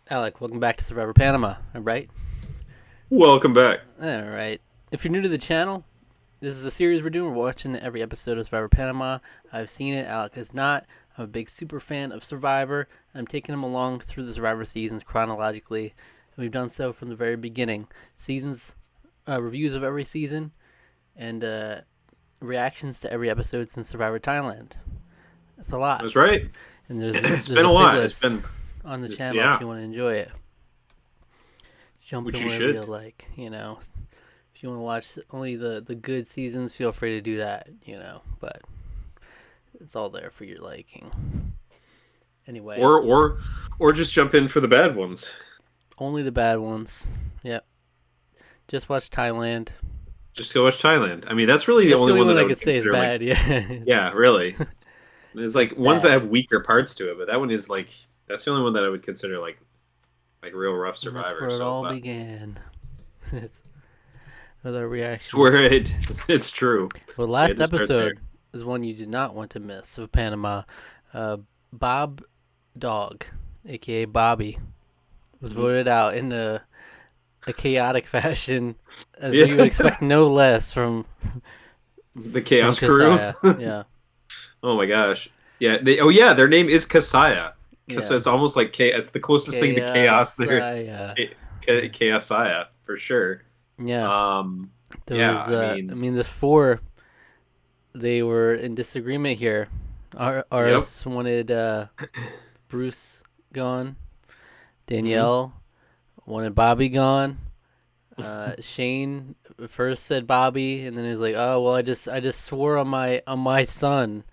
Alec, welcome back to Survivor Panama. All right? Welcome back. All right. If you're new to the channel, this is a series we're doing. We're watching every episode of Survivor Panama. I've seen it. Alec has not. I'm a big super fan of Survivor. I'm taking him along through the Survivor seasons chronologically. And we've done so from the very beginning. Seasons, reviews of every season, and reactions to every episode since Survivor Thailand. That's a lot. That's right. And there's It's there's been a a big lot. It's list been, on the it's, channel yeah, if you want to enjoy it. Jump which in you wherever you should. like, If you want to watch only the good seasons, feel free to do that, But it's all there for your liking. Anyway, Or just jump in for the bad ones. only the bad ones. Yep. Just watch Thailand. Just go watch Thailand. I mean, that's really the That's the only only one one that I I would could say is consider like, bad. Yeah. yeah, really. There's like Just ones that bad. have weaker parts to it, but that one is like that's the only one that I would consider like real rough And that's Survivor. where it So, all but began. With our it's where reactions. it's true. Well, We had last to start there. episode is one you did not want to miss of Panama. Bob Dog, aka Bobby, was Mhm. voted out in a chaotic fashion, as Yeah, you would expect no less from the from Chaos Crew. Kasaya. Yeah, Oh my gosh. Yeah. Their name is Kasaya. So yeah, it's almost like It's the closest thing to chaos there is. Kasaya. Yes. Chaosaya for sure. Yeah, Um. there Yeah. was. I I mean. mean, the four they were in disagreement here. Yep. Ours wanted Bruce gone. Hmm. Danielle wanted Bobby gone. Shane first said Bobby, and then he was like, "Oh well, I just swore on my son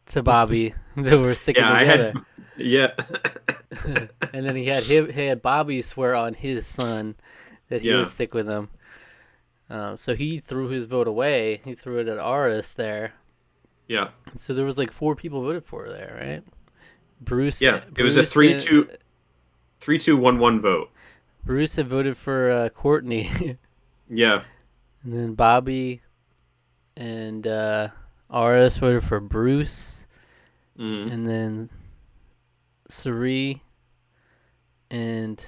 to Bobby that we're sticking Yeah. I had. together." Yeah. And then he had Bobby swear on his son that he would Yeah. stick with him. So he threw his vote away. He threw it at Aris there. Yeah. So there was like four people voted for her there, right? Bruce, Yeah. It was a Bruce, 3-2, 3-2-1-1 vote. Bruce had voted for Courtney, Yeah. and then Bobby and Aris voted for Bruce, Hmm. and then Sari and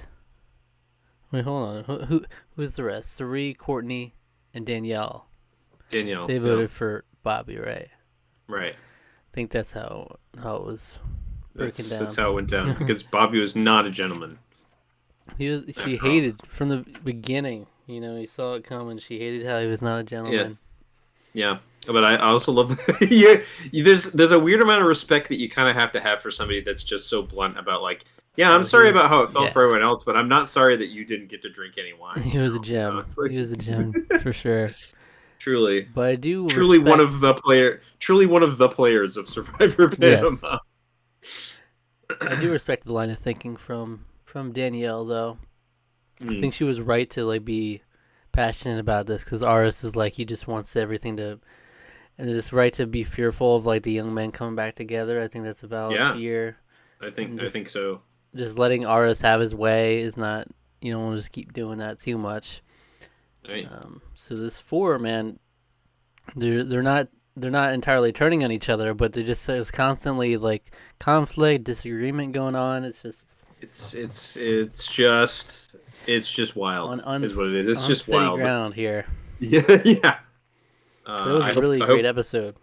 wait, hold on, who's the rest? Sari, Courtney, and Danielle. Danielle. They Yeah. voted for Bobby, right? Right. I think that's how it was broken That's down. how it went down because Bobby was not a gentleman She after all. hated from the beginning. He saw it coming. She hated how he was not a Yeah. gentleman. Yeah, but I also love yeah. There's a weird amount of respect that you kind of have for somebody that's just so blunt about like, yeah, I'm Oh, sorry about how it felt for yeah. everyone else, but I'm not sorry that you didn't get to drink any wine. He was a So gem. it's like He was a gem for sure. truly, But I do truly one respect. of the truly one of the players of Survivor Yes, Panama. I do respect the line of thinking from Danielle though. I Mm, think she was right to like be passionate about this because Aris is like he just wants everything to, and it's right to be fearful of like the young men coming back together. I think that's a valid yeah, fear. I And think I think so. just letting Aris have his way is not. You don't want to just keep doing that too much. Right. So this four man, they're not entirely turning on each other, but there's constantly like conflict, disagreement going on. It's just It's just wild, on is what it is. It's just unsteady wild. ground here. Yeah, yeah. But it was I a hope really I great hope episode.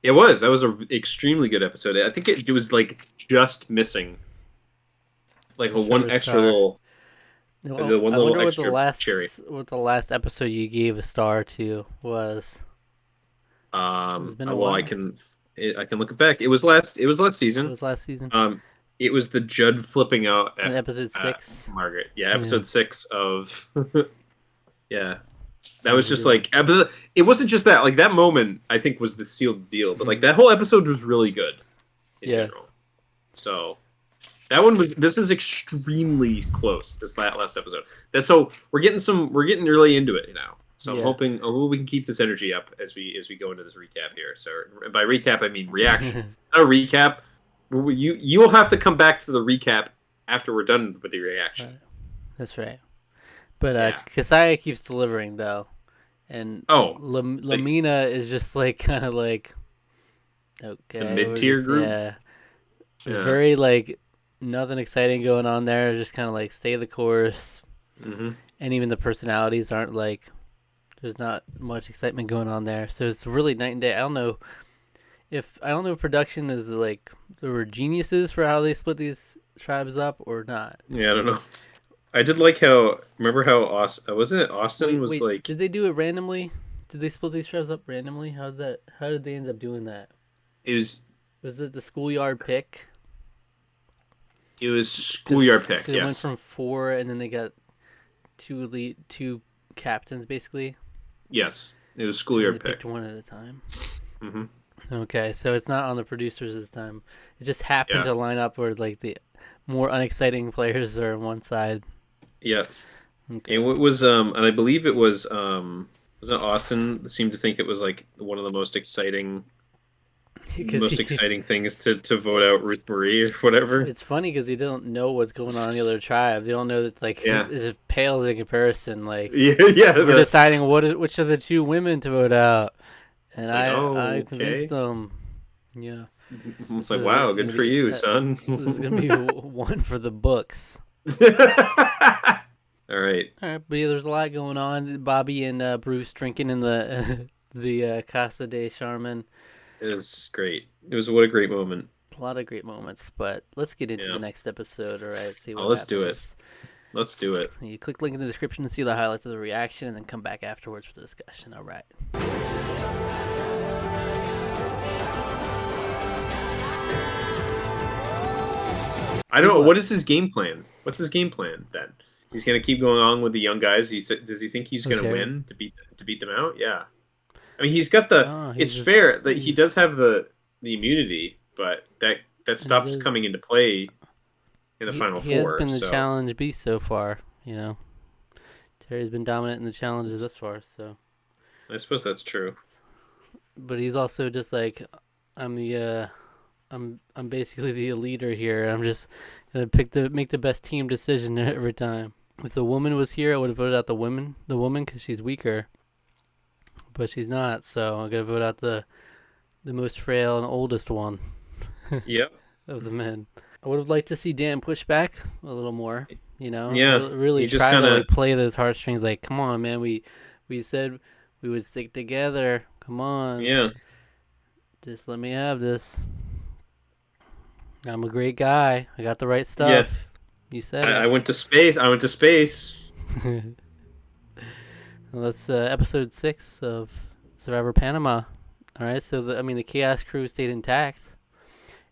it was. That was a extremely good episode. I think it was like just missing like a one Show's extra star. little, Well, the one I little wonder extra cherry. what the last episode you gave a star to was. It's been a Well, while. I can look it back. It was last It season. was last season Um, it was the Judd flipping out in at episode at 6. Margaret. Yeah, Yeah, episode 6 of yeah. That yeah, was he just did. like it wasn't just that. Like that moment, I think was the sealed deal. But like Mhm. that whole episode was really good in Yeah, general. So that one was. This is extremely close. This last episode. That's so we're getting really into it now. So yeah. I'm hoping we can keep this energy up as we go into this recap here. So by recap I mean reaction. Not a recap. You'll have to come back for the recap after we're done with the reaction. Right. That's right. But Yeah. Kasaya keeps delivering though, and Oh, like Lamina is just like kind of like the okay, mid tier group. yeah, Yeah. very like nothing exciting going on there. Just kind of like stay the course, Mm-hmm. and even the personalities aren't like. There's not much excitement going on there, so it's really night and day. I don't know if production is like there were geniuses for how they split these tribes up or not. Yeah, I don't know. I did like how. Remember how Austin wasn't it? Austin was Wait, like did they do it randomly? Did they split these tribes up randomly? How did they end up doing that? it was Was it the schoolyard pick? it was schoolyard pick. Because it went Yes. from four, and then they got two captains basically. Yes. It was And schoolyard they pick. picked one at a time. Mm-hmm. Okay, so it's not on the producers this time. It just happened Yeah. to line up where like the more unexciting players are on one side. Yeah. Okay. And it was and I believe it was wasn't Austin seemed to think it was like one of the most exciting things to vote out Ruth Marie or whatever. It's funny because you don't know what's going on in the other tribe. You don't know that like Yeah. it pales in comparison. Like Yeah, yeah. we're deciding which of the two women to vote out, and It's like, I okay. convinced them. Yeah, It's like, wow, good for you, son. this is gonna be one for the books. All right. All right, but yeah, there's a lot going on. Bobby and Bruce drinking in the the Casa de Charmin. It was great. It was what a great moment. A lot of great moments, but let's get into Yeah. the next episode. All right, see what Let's do it. happens. Let's do it. You click link in the description to see the highlights of the reaction, and then come back afterwards for the discussion. All right. I don't know. What is his game plan? What's his game plan then? He's gonna keep going on with the young guys. Does he think he's gonna Okay. win to beat them out? Yeah. I mean, he's got the. Oh, it's he's fair just- that he he's- does have the immunity, but that stops is- coming into play in the final He has four. been the so. challenge beast so far. You know, Terry's been dominant in the challenges thus far. So, I suppose that's true. but he's also just like, I'm basically the leader here. I'm just gonna make the best team decision every time. If the woman was here, I would have voted out the woman because she's weaker. But she's not, so I'm gonna vote out the most frail and oldest one Yep. of the men. I would have liked to see Dan push back a little more. You know, Yeah, really he just try to kinda- like play those heartstrings. Like, come on, man, we said we would stick together. Come on, Yeah. just let me have this. I'm a great guy. I got the right stuff. You said I went to space. it. Well, that's episode 6 of Survivor Panama. All right, so the Chaos Crew stayed intact.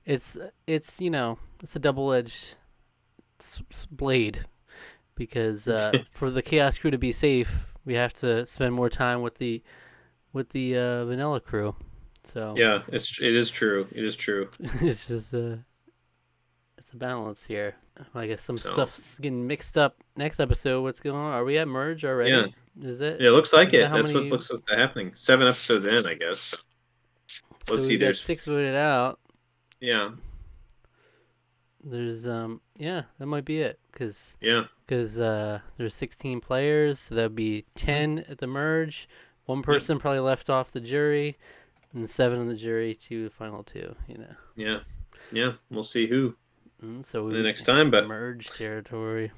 It's it's a double-edged blade because for the Chaos Crew to be safe, we have to spend more time with the Vanilla Crew. So Yeah, it is true. It is true. it's just it's a balance here. I guess some So- stuff's getting mixed up. Next episode, what's going on? Are we at merge already? Yeah. Is it? Yeah, it looks like Is that it. how That's many- what looks like happening. 7 episodes in, I guess. Let's so see. we got There's 6 voted out. Yeah. There's that might be it because Yeah. there's 16 players, so that'd be 10 at the merge. One person probably left off the jury, and 7 on the jury to the final 2. You know. Yeah. Yeah. We'll see who So we the next time, but merge territory.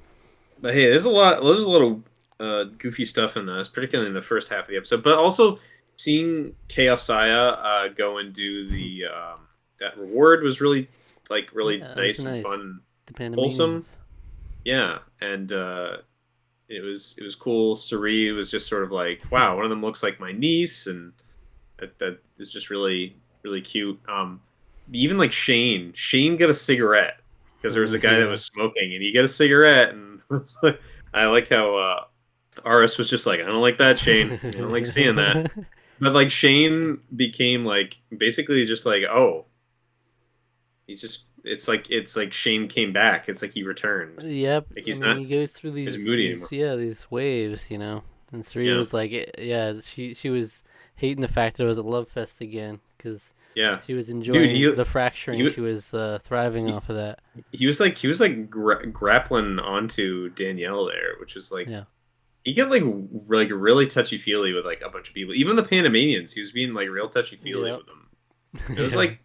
hey, there's a lot of goofy stuff in this, particularly in the first half of the episode. But also seeing Chaosaya go and do the that reward was really Yeah, that nice was and nice. fun. The Panamanians. Wholesome. Yeah, and it was cool. Suri was just sort of like, wow, one of them looks like my niece, and that is just really cute. Even like Shane got a cigarette because there was a guy that was smoking, and he got a cigarette, and was like, I like how Aris was just like, I don't like that, Shane. I don't like seeing that. But like Shane became like basically just like, oh, he's just it's like Shane came back. It's like he returned. Yep. Like he's and then not- he goes through these, moody these waves, you know. And Sri Yeah. was like, she was hating the fact that it was a love fest again because Yeah, she was enjoying the fracturing. he- she was thriving off of that. he was grappling onto Danielle there, which was like Yeah. he get like really touchy feely with like a bunch of people. Even the Panamanians, he was being like real touchy feely Yep. with them. It was like,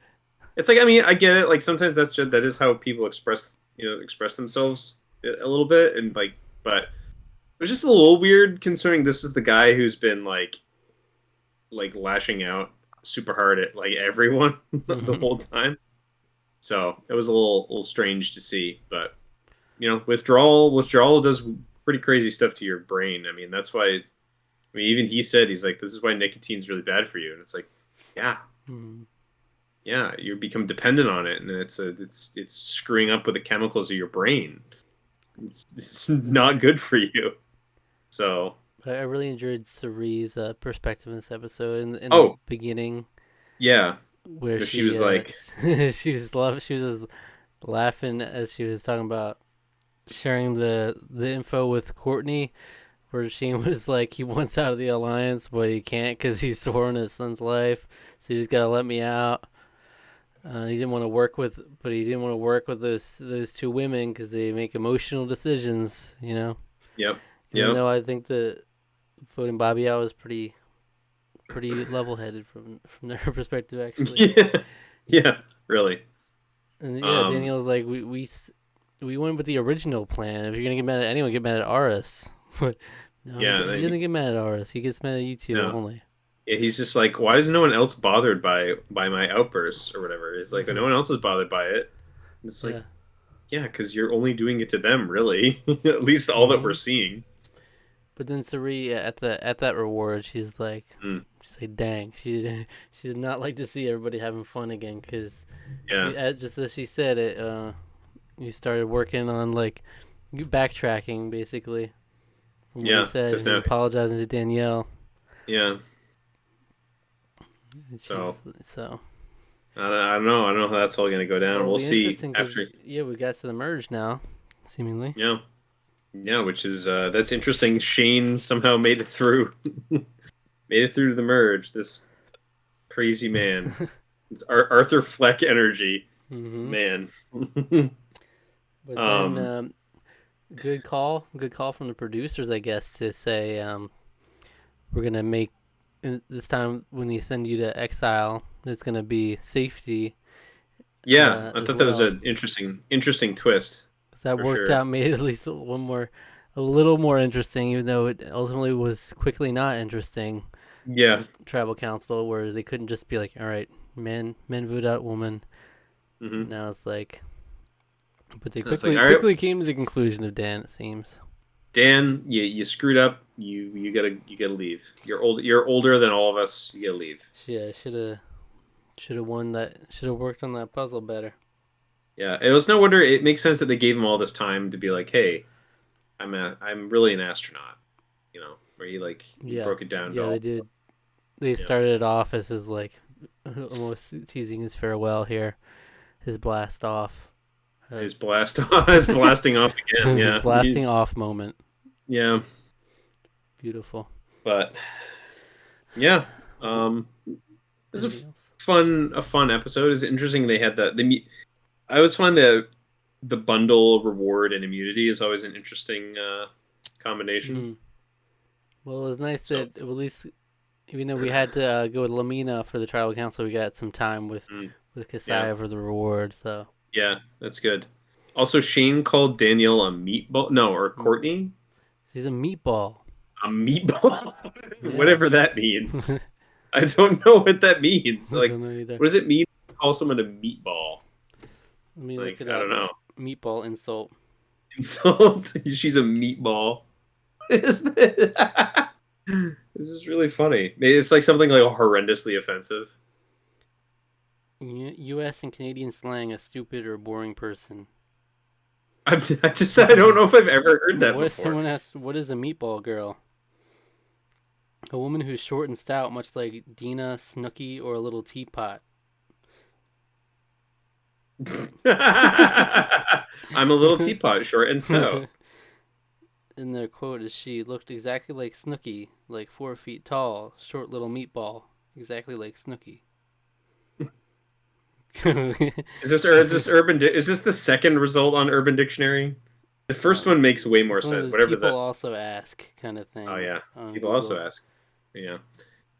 it's like, I mean, I get it. Like sometimes that is how people express express themselves a little bit, and like, but it was just a little weird considering this is the guy who's been like lashing out super hard at like everyone the whole time. So it was a little strange to see, but withdrawal does pretty crazy stuff to your brain. I mean, that's why. I mean, even he said he's like, this is why nicotine's really bad for you, and it's like, yeah, yeah, you become dependent on it, and it's screwing up with the chemicals of your brain. It's not good for you. So, I really enjoyed Cerie's perspective in this episode in the oh beginning yeah, where she was like, she was just laughing as she was talking about sharing the info with Courtney, where Shane was like, he wants out of the alliance, but he can't because he's sworn his son's life, so you just gotta let me out. He didn't want to work with, but he didn't want to work with those two women because they make emotional decisions, you know. yep, Even yep, though I think that voting Bobby out was pretty level headed from their perspective, actually. yeah, yeah, really. And yeah, Um, Daniel's like, we went with the original plan. If you're gonna get mad at anyone, get mad at Aris. But no, yeah, he doesn't get mad at Aris. He gets mad at you two no. only. Yeah, he's just like, why is no one else bothered by my outbursts or whatever? It's like no one else is bothered by it. It's like, Yeah. yeah, because you're only doing it to them, really. At least all that we're hmm seeing. But then Sari at that reward, Mm, she's like, dang, she did not like to see everybody having fun again because, yeah, just as she said it, you started working on like you backtracking basically from what he yeah, said, because and he's now, apologizing to Danielle. yeah. And So so I don't know how that's all gonna go well, down. it'll We'll be see interesting because after. yeah, we got to the merge now, seemingly. Yeah, yeah, which is that's interesting. Shane somehow made it through, made it through to the merge. This crazy man. It's Arthur Fleck energy, hmm man. But then um, good call from the producers, I guess, to say we're gonna make this time when they send you to exile, it's gonna be safety yeah, I as thought that was well. an interesting twist 'Cause that for worked sure. out, made it at least a little more interesting, even though it ultimately was quickly not interesting Yeah. with tribal council, where they couldn't just be like, all right, men vote out woman. Hmm. Now it's like, but they It's like, all right, quickly came to the conclusion of Dan. It seems. Dan, you screwed up. You gotta leave. You're older than all of us. You gotta leave. Yeah, should have won that. Should have worked on that puzzle better. Yeah, it was no wonder. It makes sense that they gave him all this time to be like, hey, I'm really an astronaut. Where he Yeah, broke it down to yeah, they all. did. They Yeah. started it off as his like almost teasing his farewell here, his blast off, uh, His blast, his blasting off again. his Yeah, blasting off moment. yeah, Beautiful. but yeah, it was Anything else? a fun episode. It's interesting they had I always find the bundle reward and immunity is always an interesting combination. Mm. Well, it was nice So that at least, even though we had to go with Lamina for the tribal council, we got some time mm, with yeah, Kasaya for the reward. So yeah, that's good. Also, Shane called Danielle a meatball. No, or mm. Courtney She's a meatball. a meatball. Yeah. Whatever that means. I don't know what that means. I Like, don't know either. what does it mean to call someone a meatball? Let me look Like, it I up. don't know. Meatball insult. Insult. She's a meatball. Is this? This is really funny. It's like something like horrendously offensive. U.S. and Canadian slang: a stupid or boring person. I don't know if I've ever heard that What if before. someone asks, "What is a meatball girl?" A woman who's short and stout, much like Dina, Snooky, or a little teapot. I'm a little teapot, short and stout. In their quote is she looked exactly like Snooky, like 4 feet tall, short little meatball, exactly like Snooky. Is this the second result on Urban Dictionary? The first one makes way more It's one of sense. those Whatever people the also ask kind of Oh things yeah, on people also Google. ask. Yeah,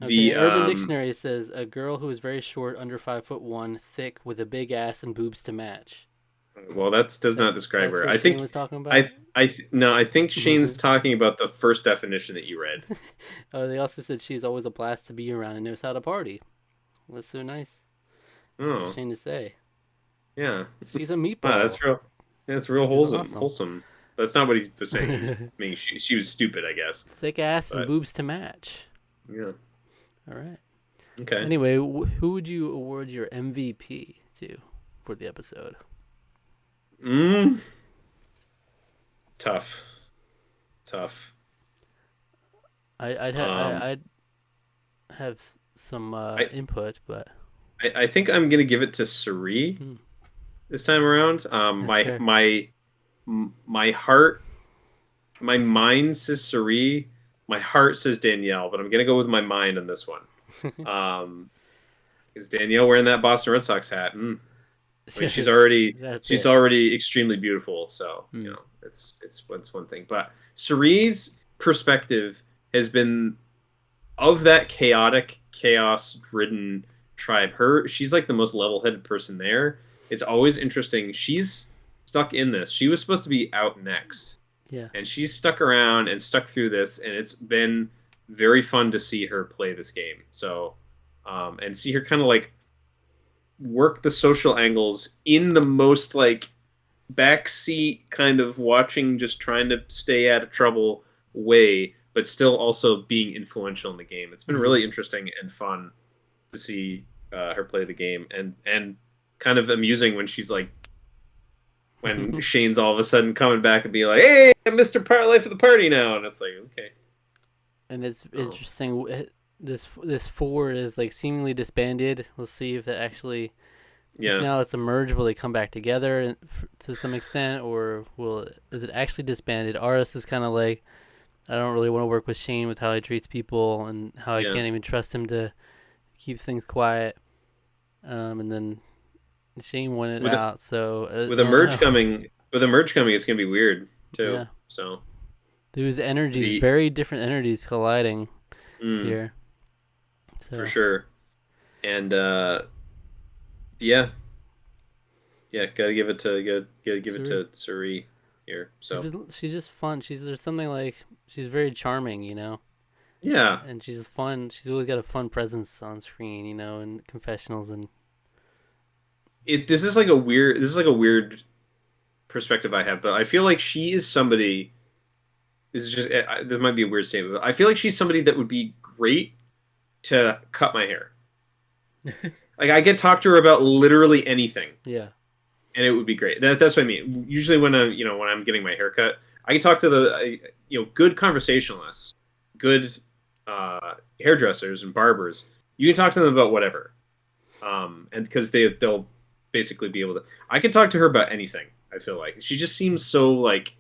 Okay, the Urban Dictionary says a girl who is very short, under 5'1", thick, with a big ass and boobs to match. Well, that does not describe That's her. what I Shane think was talking about. no, I think Shane's talking about the first definition that you read. Oh, they also said she's always a blast to be around and knows how to party. That's so nice. For Oh, Shane to say. yeah. She's a Wow, meatball. that's real She's wholesome. awesome. Wholesome. That's not what he was saying. He was meaning she was stupid, I guess. Thick ass and But boobs to match. yeah. All right. Okay. Anyway, who would you award your MVP to for the episode? Mm. Tough. Tough. I'd have some I, input, but I think I'm gonna give it to Suri hmm, this time around. that's fair. My heart, my mind says Suri, my heart says Danielle, but I'm gonna go with my mind on this one. Is Danielle wearing that Boston Red Sox hat? I mean, That's she's it. already extremely beautiful, so Hmm. it's one thing. But Suri's perspective has been of that chaotic, chaos-ridden tribe. She's like the most level-headed person there. It's always interesting. She's stuck in this. She was supposed to be out next, Yeah. and she's stuck around and stuck through this, and it's been very fun to see her play this game. So, and see her kind of like work the social angles in the most like backseat kind of watching, just trying to stay out of trouble way, but still also being influential in the game. It's been Hmm. really interesting and fun to see her play the game, and kind of amusing when she's like, when Shane's all of a sudden coming back and be like, "Hey, I'm Mr. Life of the party now," and it's like, okay. And it's Oh. interesting. This four is like seemingly disbanded. We'll see if it actually. Yeah. Now it's a merge. Will they come back together to some extent, or is it actually disbanded? Aris is kind of like, I don't really want to work with Shane with how he treats people and how I Yeah. can't even trust him to keep things quiet. And then Shane won it With out. So with I a don't merge know. coming, it's gonna be weird too. Yeah, So there's energies, the very different energies colliding mm, here. for So sure, and yeah, gotta give it to gotta give it Suri. to Suri here. So She's just fun. There's something like she's very charming, yeah, and she's fun. She's always got a fun presence on screen, and confessionals and this is like a weird perspective I have, but I feel like she is somebody. This is just this might be a weird statement, but I feel like she's somebody that would be great to cut my hair. Like I could talk to her about literally anything, yeah. and it would be great. That's what I mean. Usually when I'm getting my hair cut, I can talk to the good conversationalists, good hairdressers and barbers. You can talk to them about whatever, and because they'll basically be able to. I can talk to her about anything. I feel like she just seems so like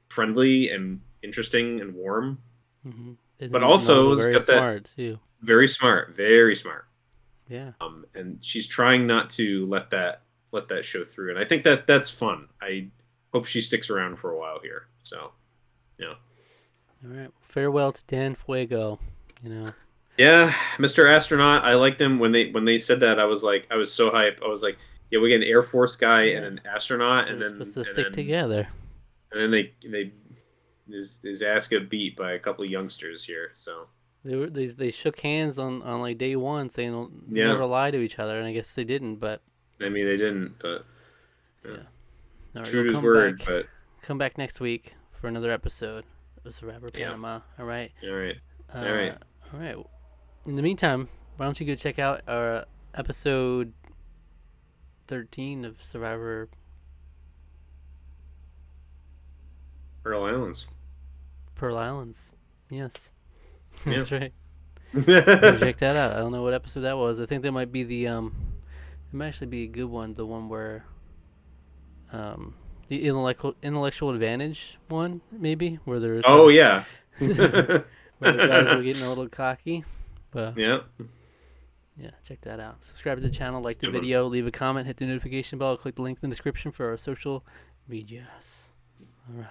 friendly and interesting and warm, Mm-hmm. but And also also has very got that smart too. very smart, very smart. Yeah. And she's trying not to let that show through, and I think that's fun. I hope she sticks around for a while here. So, yeah. All right. Farewell to Dan Fuego. Yeah, Mr. Astronaut. I liked him when they said that. I was so hyped. I was like, yeah, we get an Air Force guy and Yeah. an astronaut, They're supposed to stick together. and then they his ass got beat by a couple of youngsters here. So They shook hands on like day one, saying they'll yeah, never lie to each other, and I guess they didn't. But I mean they didn't, but yeah. yeah. All right, True we'll to his word. back. Come back next week for another episode of Survivor Yeah. Panama. All right. All right, Uh, all right. All right. In the meantime, why don't you go check out our episode 13 of Survivor Pearl Islands. Pearl Islands. Yes. Yeah. That's right. Go check that out. I don't know what episode that was. I think that might be it might actually be a good one. The one where the intellectual advantage one, maybe, where there's Oh yeah. where the guys were getting a little cocky. But Yeah. yeah, check that out. Subscribe to the channel, like the Good one. video, leave a comment, hit the notification bell, click the link in the description for our social medias. All right.